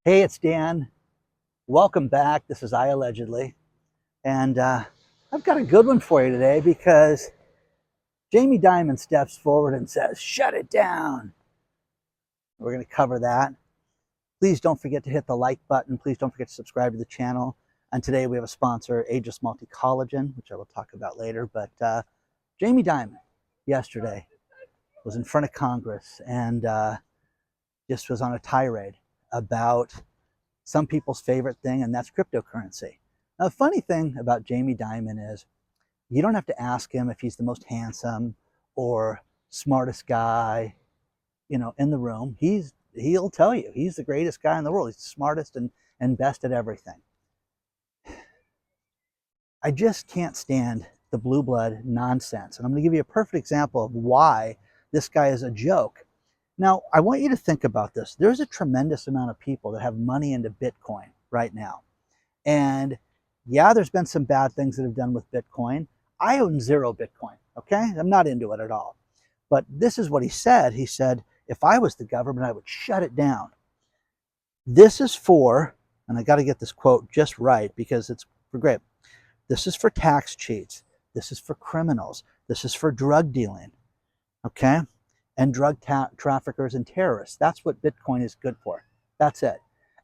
Hey, it's Dan. Welcome back. This is iAllegedly. And I've got a good one for you today because Jamie Dimon steps forward and says, "Shut it down." We're going to cover that. Please don't forget to hit the like button. Please don't forget to subscribe to the channel. And today we have a sponsor, Ageless Collagen, which I will talk about later. But Jamie Dimon yesterday was in front of Congress and just was on a tirade about some people's favorite thing, and that's cryptocurrency. Now, the funny thing about Jamie Dimon is you don't have to ask him if he's the most handsome or smartest guy, in the room. He'll tell you he's the greatest guy in the world. He's the smartest and best at everything. I just can't stand the blue blood nonsense. And I'm going to give you a perfect example of why this guy is a joke. Now, I want you to think about this. There's a tremendous amount of people that have money into Bitcoin right now. And yeah, there's been some bad things that have done with Bitcoin. I own zero Bitcoin, okay? I'm not into it at all. But this is what he said. He said, if I was the government, I would shut it down. This is for, and I got to get this quote just right because it's great. This is for tax cheats. This is for criminals. This is for drug dealing, okay? And drug traffickers and terrorists. That's what Bitcoin is good for. That's it.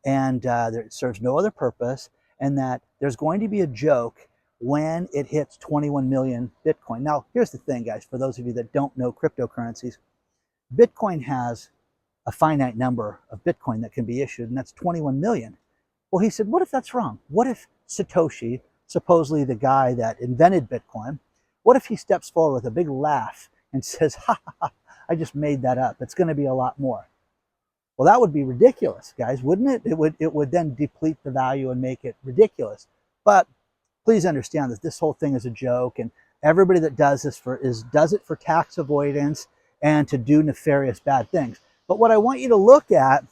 And it serves no other purpose. And that there's going to be a joke when it hits 21 million Bitcoin. Now, here's the thing, guys, for those of you that don't know cryptocurrencies, Bitcoin has a finite number of Bitcoin that can be issued, and that's 21 million. Well, he said, what if that's wrong? What if Satoshi, supposedly the guy that invented Bitcoin, what if he steps forward with a big laugh and says, ha ha ha, I just made that up. It's going to be a lot more. Well, that would be ridiculous, guys, wouldn't it? It would then deplete the value and make it ridiculous. But please understand that this whole thing is a joke, and everybody that does this does it for tax avoidance and to do nefarious bad things. But what I want you to look at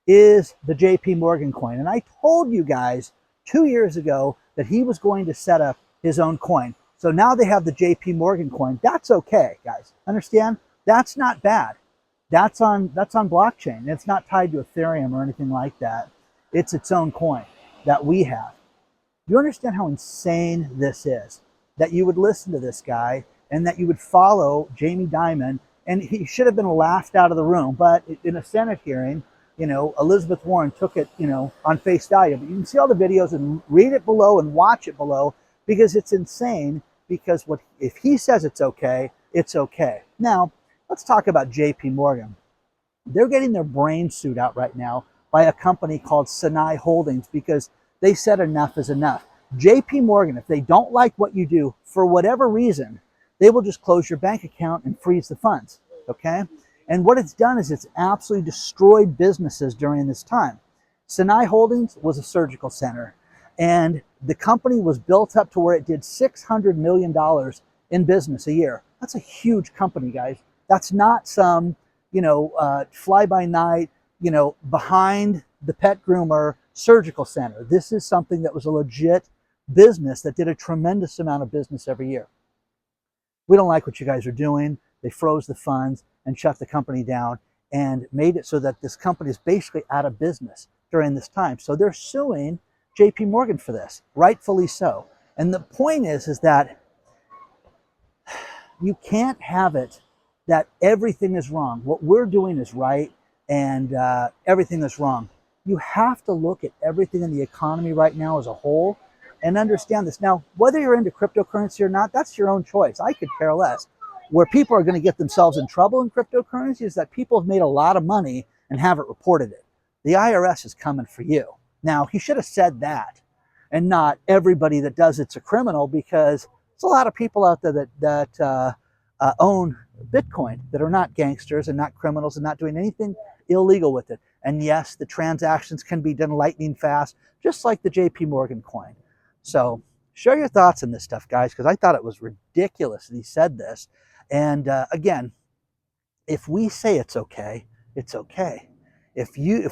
is the JP Morgan coin. And I told you guys 2 years ago that he was going to set up his own coin. So now they have the JP Morgan coin. That's okay, guys. Understand? That's not bad. That's on blockchain. It's not tied to Ethereum or anything like that. It's its own coin that we have. Do you understand how insane this is? That you would listen to this guy and that you would follow Jamie Dimon, and he should have been laughed out of the room. But in a Senate hearing, Elizabeth Warren took it, on face value. But you can see all the videos and read it below and watch it below because it's insane. Because if he says it's okay, it's okay. Now, let's talk about JP Morgan. They're getting their brain suit out right now by a company called Sinai Holdings because they said enough is enough. JP Morgan, if they don't like what you do for whatever reason, they will just close your bank account and freeze the funds, okay? And what it's done is it's absolutely destroyed businesses during this time. Sinai Holdings was a surgical center, and the company was built up to where it did $600 million in business a year. That's a huge company, guys. That's not some, fly by night, behind the pet groomer surgical center. This is something that was a legit business that did a tremendous amount of business every year. We don't like what you guys are doing. They froze the funds and shut the company down and made it so that this company is basically out of business during this time. So they're suing JP Morgan for this, rightfully so. And the point is that you can't have it that everything is wrong. What we're doing is right and everything is wrong. You have to look at everything in the economy right now as a whole and understand this. Now, whether you're into cryptocurrency or not, that's your own choice. I could care less. Where people are going to get themselves in trouble in cryptocurrency is that people have made a lot of money and haven't reported it. The IRS is coming for you. Now, he should have said that and not everybody that does it's a criminal, because there's a lot of people out there that own Bitcoin that are not gangsters and not criminals and not doing anything illegal with it. And yes, the transactions can be done lightning fast, just like the JP Morgan coin. So share your thoughts on this stuff, guys, because I thought it was ridiculous that he said this. And again, if we say it's okay, it's okay. If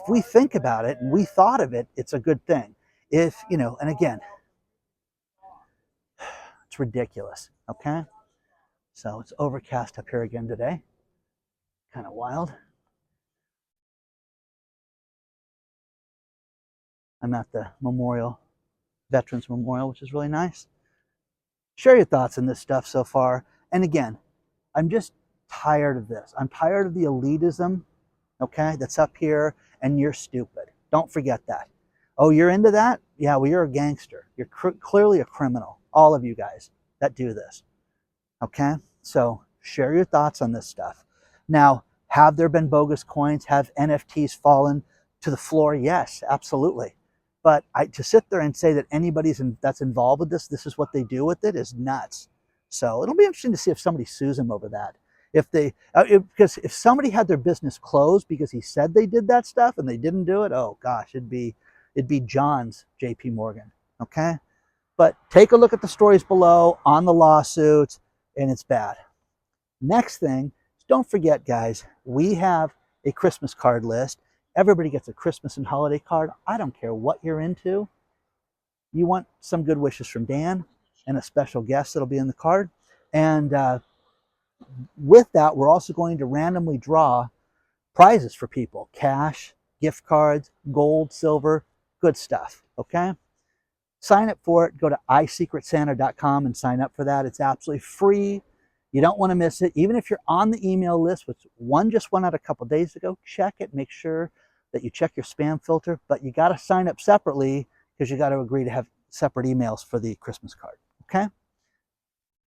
we think about it and we thought of it, it's a good thing. And again, it's ridiculous, okay? So it's overcast up here again today. Kind of wild. I'm at the Memorial, Veterans Memorial, which is really nice. Share your thoughts on this stuff so far. And again, I'm just tired of this. I'm tired of the elitism, okay, that's up here, and you're stupid. Don't forget that. Oh, you're into that? Yeah, well, you're a gangster. You're clearly a criminal, all of you guys that do this, okay? So share your thoughts on this stuff. Now, have there been bogus coins? Have NFTs fallen to the floor? Yes, absolutely. But to sit there and say that that's involved with this is what they do with it, is nuts. So it'll be interesting to see if somebody sues him over that. Because if somebody had their business closed because he said they did that stuff and they didn't do it, oh gosh, it'd be John's JP Morgan, okay? But take a look at the stories below on the lawsuits, and it's bad. Next thing, don't forget, guys, we have a Christmas card list. Everybody gets a Christmas and holiday card. I don't care what you're into. You want some good wishes from Dan and a special guest that'll be in the card. And with that, we're also going to randomly draw prizes for people. Cash, gift cards, gold, silver, good stuff, okay? Sign up for it. Go to isecretsanta.com and sign up for that. It's absolutely free. You don't want to miss it. Even if you're on the email list, which one just went out a couple days ago, check it. Make sure that you check your spam filter. But you got to sign up separately because you got to agree to have separate emails for the Christmas card, okay?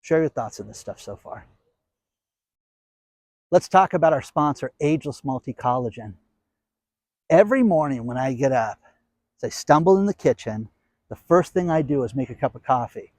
Share your thoughts on this stuff so far. Let's talk about our sponsor, Ageless Multi-Collagen. Every morning when I get up, as I stumble in the kitchen, the first thing I do is make a cup of coffee.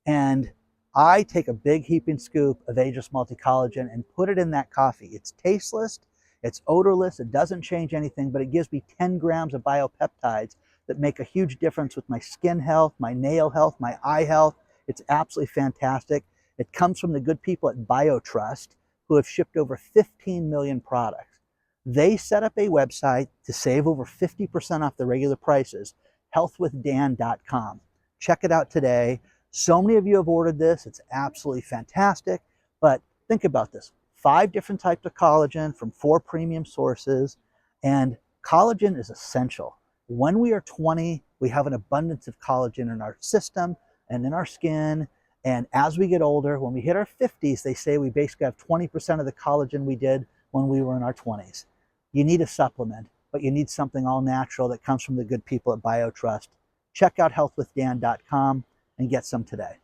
And I take a big heaping scoop of Ageless Multi-Collagen and put it in that coffee. It's tasteless, it's odorless, it doesn't change anything, but it gives me 10 grams of biopeptides that make a huge difference with my skin health, my nail health, my eye health. It's absolutely fantastic. It comes from the good people at BioTrust, who have shipped over 15 million products. They set up a website to save over 50% off the regular prices, healthwithdan.com. Check it out today. So many of you have ordered this. It's absolutely fantastic. But think about this. 5 different types of collagen from 4 premium sources. And collagen is essential. When we are 20, we have an abundance of collagen in our system and in our skin. And as we get older, when we hit our 50s, they say we basically have 20% of the collagen we did when we were in our 20s. You need a supplement, but you need something all natural that comes from the good people at BioTrust. Check out healthwithdan.com and get some today.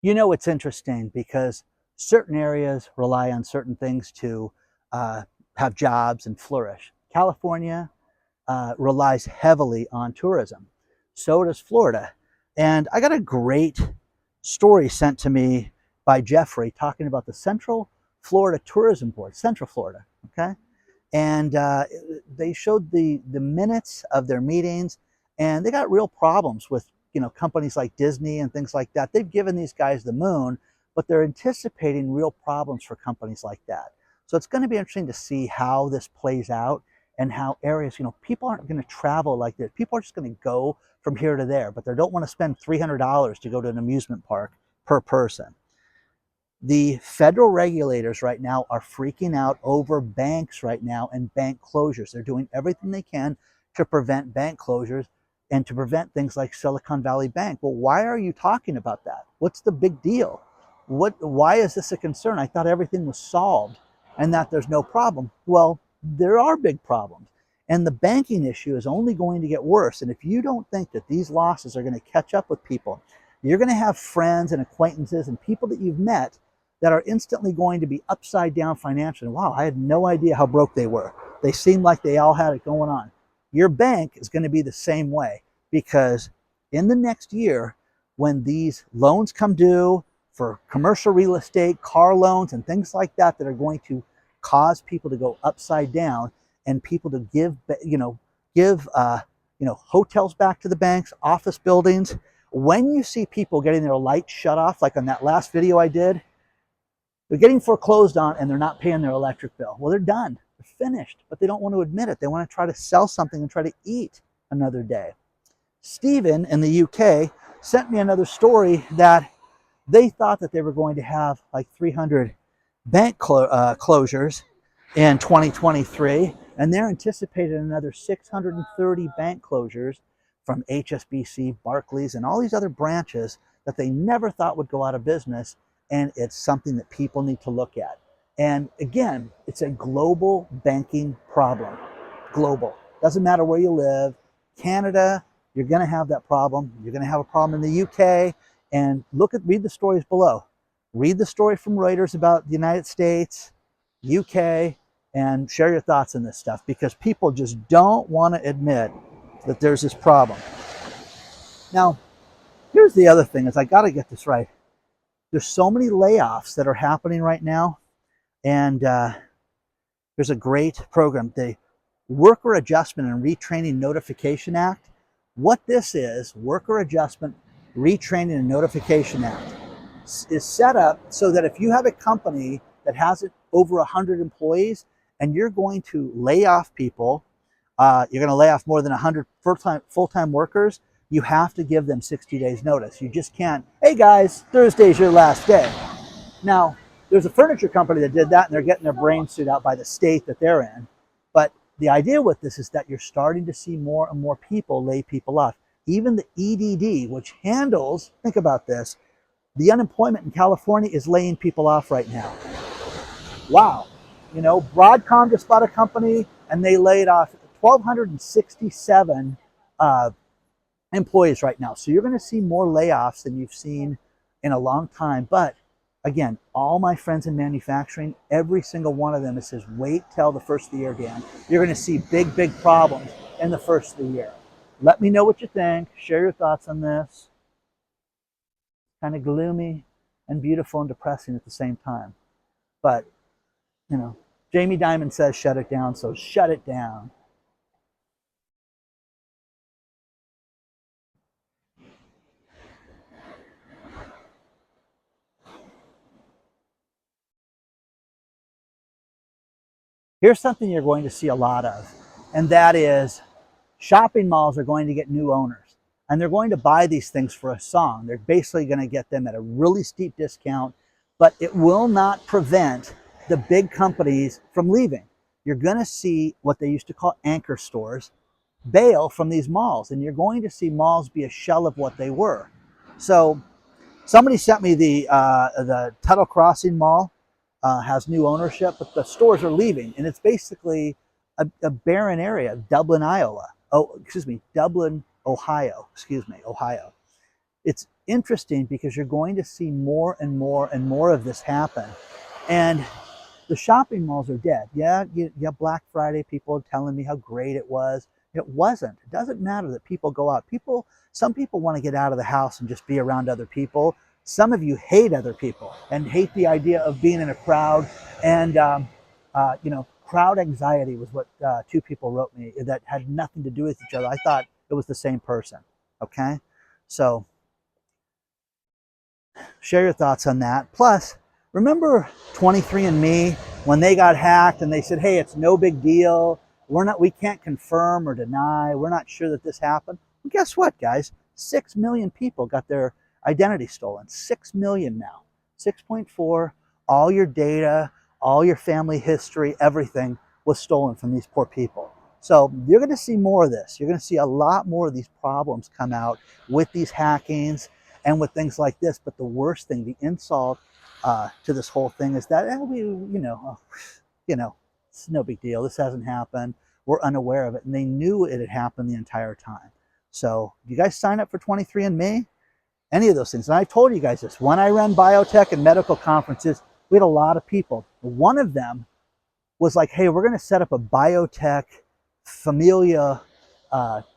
You know, it's interesting because certain areas rely on certain things to have jobs and flourish. California relies heavily on tourism. So does Florida. And I got a great story sent to me by Jeffrey talking about the Central Florida Tourism Board, Central Florida, okay? And they showed the minutes of their meetings, and they got real problems with, you know, companies like Disney and things like that. They've given these guys the moon, but they're anticipating real problems for companies like that. So it's going to be interesting to see how this plays out and how areas, you know, people aren't going to travel like this. People are just going to go from here to there, but they don't want to spend $300 to go to an amusement park per person. The federal regulators right now are freaking out over banks right now and bank closures. They're doing everything they can to prevent bank closures and to prevent things like Silicon Valley Bank. Well, why are you talking about that? What's the big deal? Why is this a concern? I thought everything was solved and that there's no problem. Well, there are big problems. And the banking issue is only going to get worse. And if you don't think that these losses are going to catch up with people, you're going to have friends and acquaintances and people that you've met that are instantly going to be upside down financially. Wow, I had no idea how broke they were. They seemed like they all had it going on. Your bank is going to be the same way, because in the next year, when these loans come due for commercial real estate, car loans, and things like that that are going to cause people to go upside down and people to give hotels back to the banks, office buildings. When you see people getting their lights shut off, like on that last video I did, they're getting foreclosed on and they're not paying their electric bill. Well, they're done. They're finished, but they don't want to admit it. They want to try to sell something and try to eat another day. Stephen in the UK sent me another story that They thought that they were going to have like 300 bank closures in 2023, and they're anticipating another 630 bank closures from HSBC, Barclays, and all these other branches that they never thought would go out of business. And it's something that people need to look at. And again, it's a global banking problem. Global. Doesn't matter where you live. Canada, you're going to have that problem. You're going to have a problem in the UK. And read the stories below. Read the story from Reuters about the United States, UK, and share your thoughts on this stuff, because people just don't want to admit that there's this problem. Now, here's the other thing, is I got to get this right. There's so many layoffs that are happening right now, and there's a great program, the Worker Adjustment and Retraining Notification Act. What this is, Worker Adjustment, Retraining and Notification Act, is set up so that if you have a company that has over 100 employees and you're going to lay off people, you're going to lay off more than 100 full-time workers, you have to give them 60 days notice. You just can't, hey guys, Thursday's your last day. Now, there's a furniture company that did that, and they're getting their brains sued out by the state that they're in. But the idea with this is that you're starting to see more and more people lay people off. Even the EDD, which handles, think about this, the unemployment in California is laying people off right now. Wow. You know, Broadcom just bought a company and they laid off 1,267 employees right now. So you're going to see more layoffs than you've seen in a long time. But again, all my friends in manufacturing, every single one of them says, wait till the first of the year, Dan. You're going to see big, big problems in the first of the year. Let me know what you think. Share your thoughts on this. Kind of gloomy and beautiful and depressing at the same time. But, you know, Jamie Dimon says shut it down, so shut it down. Here's something you're going to see a lot of, and that is shopping malls are going to get new owners, and they're going to buy these things for a song. They're basically going to get them at a really steep discount, but it will not prevent the big companies from leaving. You're going to see what they used to call anchor stores bail from these malls, and you're going to see malls be a shell of what they were. So somebody sent me the Tuttle Crossing Mall. Has new ownership, but the stores are leaving, and it's basically a barren area, Dublin, Iowa. Dublin, Ohio. Ohio. It's interesting because you're going to see more and more and more of this happen, and the shopping malls are dead. Yeah, Black Friday, people telling me how great it was. It wasn't. It doesn't matter that people go out. Some people want to get out of the house and just be around other people. Some of you hate other people and hate the idea of being in a crowd. And, crowd anxiety was what two people wrote me that had nothing to do with each other. I thought it was the same person. Okay. So share your thoughts on that. Plus, remember 23andMe when they got hacked and they said, hey, it's no big deal. We can't confirm or deny. We're not sure that this happened. Well, guess what, guys? 6 million people got their identity stolen. 6 million now. 6.4. All your data, all your family history, everything was stolen from these poor people. So you're going to see more of this. You're going to see a lot more of these problems come out with these hackings and with things like this. But the worst thing, the insult to this whole thing is that it's no big deal. This hasn't happened. We're unaware of it. And they knew it had happened the entire time. So you guys sign up for 23andMe? Any of those things. And I told you guys this. When I ran biotech and medical conferences, we had a lot of people. One of them was like, hey, we're going to set up a biotech familia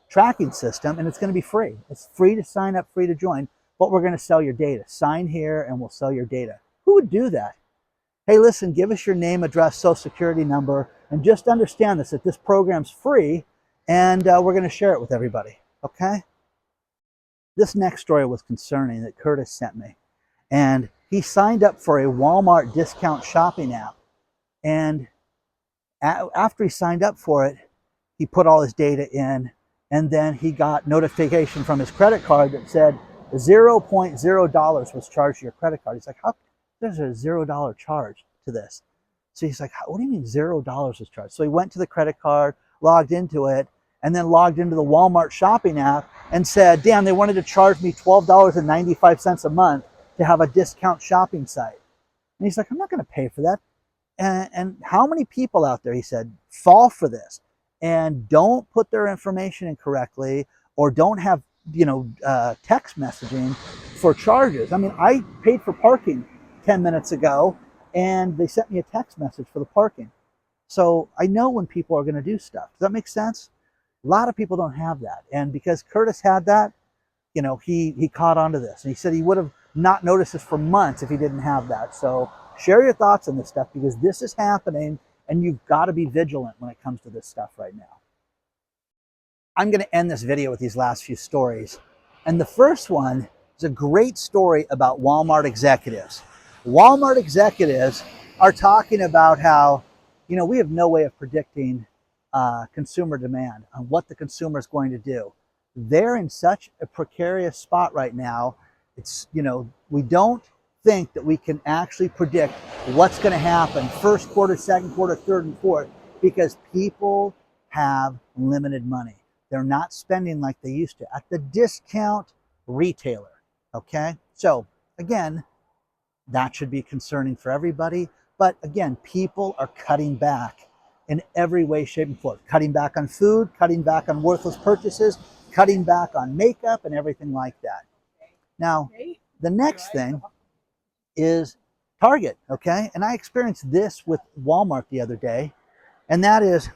tracking system, and it's going to be free. It's free to sign up, free to join, but we're going to sell your data. Sign here and we'll sell your data. Who would do that? Hey, listen, give us your name, address, social security number, and just understand this, that this program's free, and we're going to share it with everybody, okay? This next story was concerning that Curtis sent me. And he signed up for a Walmart discount shopping app. And after he signed up for it, he put all his data in. And then he got notification from his credit card that said, $0.0 was charged to your credit card. He's like, how there's a $0 charge to this? So he's like, what do you mean $0 was charged? So he went to the credit card, logged into it, and then logged into the Walmart shopping app and said, damn, they wanted to charge me $12.95 a month to have a discount shopping site. And he's like, I'm not going to pay for that. And how many people out there, he said, fall for this and don't put their information in correctly, or don't have, text messaging for charges. I mean, I paid for parking 10 minutes ago and they sent me a text message for the parking. So I know when people are going to do stuff. Does that make sense? A lot of people don't have that. And because Curtis had that, he caught on to this. And he said he would have not noticed this for months if he didn't have that. So share your thoughts on this stuff, because this is happening and you've got to be vigilant when it comes to this stuff right now. I'm going to end this video with these last few stories. And the first one is a great story about Walmart executives. Walmart executives are talking about how, we have no way of predicting consumer demand on what the consumer is going to do. They're in such a precarious spot right now. It's, we don't think that we can actually predict what's going to happen first quarter, second quarter, third and fourth, because people have limited money. They're not spending like they used to at the discount retailer. Okay. So again, that should be concerning for everybody. But again, people are cutting back in every way, shape, and form. Cutting back on food, cutting back on worthless purchases, cutting back on makeup and everything like that. Now, the next thing is Target, okay? And I experienced this with Walmart the other day, and that is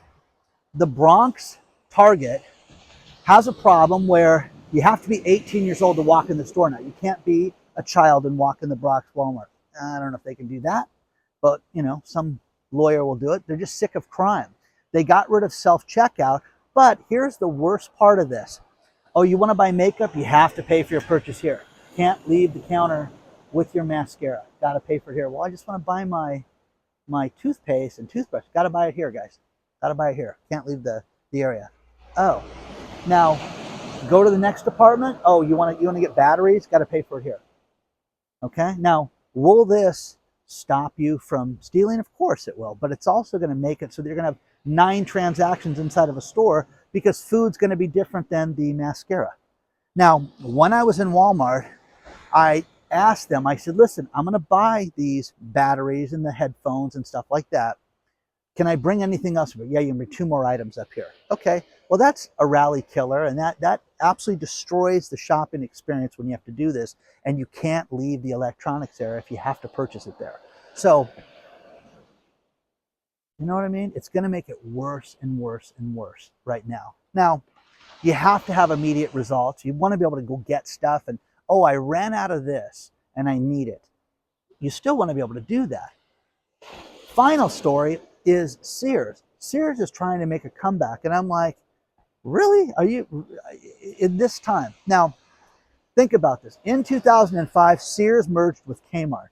the Bronx Target has a problem where you have to be 18 years old to walk in the store now. You can't be a child and walk in the Bronx Walmart. I don't know if they can do that, but some lawyer will do it. They're just sick of crime. They got rid of self-checkout, but here's the worst part of this. Oh, you want to buy makeup? You have to pay for your purchase here. Can't leave the counter with your mascara. Got to pay for it here. Well, I just want to buy my toothpaste and toothbrush. Got to buy it here, guys. Got to buy it here. Can't leave the area. Oh, now go to the next department. Oh, you want to get batteries? Got to pay for it here. Okay. Now, will this stop you from stealing? Of course it will, but it's also going to make it so that you're going to have 9 transactions inside of a store, because food's going to be different than the mascara. Now, when I was in Walmart, I asked them, I said, listen, I'm going to buy these batteries and the headphones and stuff like that. Can I bring anything else? Yeah, you can bring 2 more items up here. Okay, well, that's a rally killer, and that absolutely destroys the shopping experience when you have to do this, and you can't leave the electronics area if you have to purchase it there. So, you know what I mean? It's going to make it worse and worse and worse right now. Now, you have to have immediate results. You want to be able to go get stuff and, oh, I ran out of this and I need it. You still want to be able to do that. Final story is Sears. Sears is trying to make a comeback, and I'm like, really? Are you in this time? Now, think about this. In 2005, Sears merged with Kmart.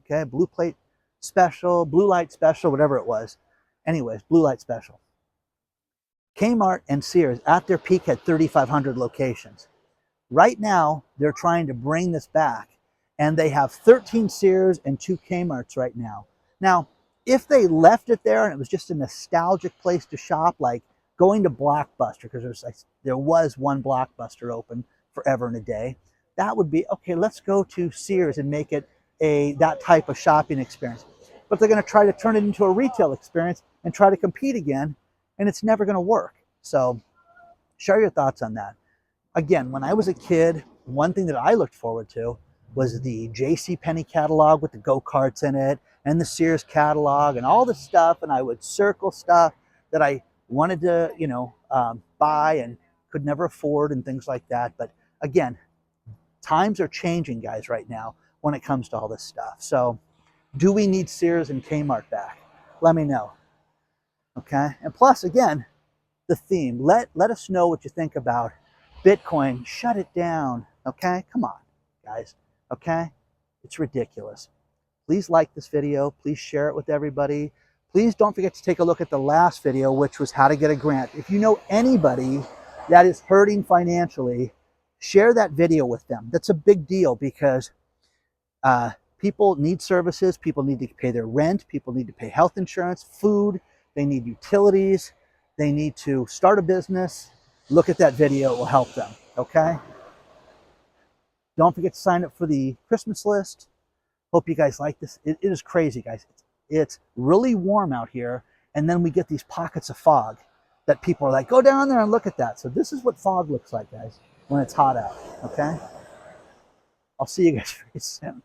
Okay, blue light special, whatever it was. Anyways, blue light special. Kmart and Sears at their peak had 3,500 locations. Right now, they're trying to bring this back, and they have 13 Sears and 2 Kmarts right now. Now, if they left it there and it was just a nostalgic place to shop, like going to Blockbuster, because there was one Blockbuster open forever and a day, that would be, okay, let's go to Sears and make it that type of shopping experience. But they're going to try to turn it into a retail experience and try to compete again, and it's never going to work. So share your thoughts on that. Again, when I was a kid, one thing that I looked forward to was the JCPenney catalog with the go-karts in it, and the Sears catalog and all the stuff, and I would circle stuff that I wanted to, buy and could never afford and things like that. But again, times are changing, guys, right now when it comes to all this stuff. So do we need Sears and Kmart back? Let me know. Okay. And plus, again, the theme. Let us know what you think about Bitcoin. Shut it down. Okay. Come on, guys. Okay. It's ridiculous. Please like this video. Please share it with everybody. Please don't forget to take a look at the last video, which was how to get a grant. If you know anybody that is hurting financially, Share that video with them. That's a big deal because people need services. People need to pay their rent. People need to pay health insurance, food. They need utilities. They need to start a business. Look at that video. It will help them. Okay? Don't forget to sign up for the Christmas list. Hope you guys like this. It is crazy, guys. It's really warm out here, and then we get these pockets of fog that people are like, go down there and look at that. So this is what fog looks like, guys, when it's hot out, okay? I'll see you guys very soon.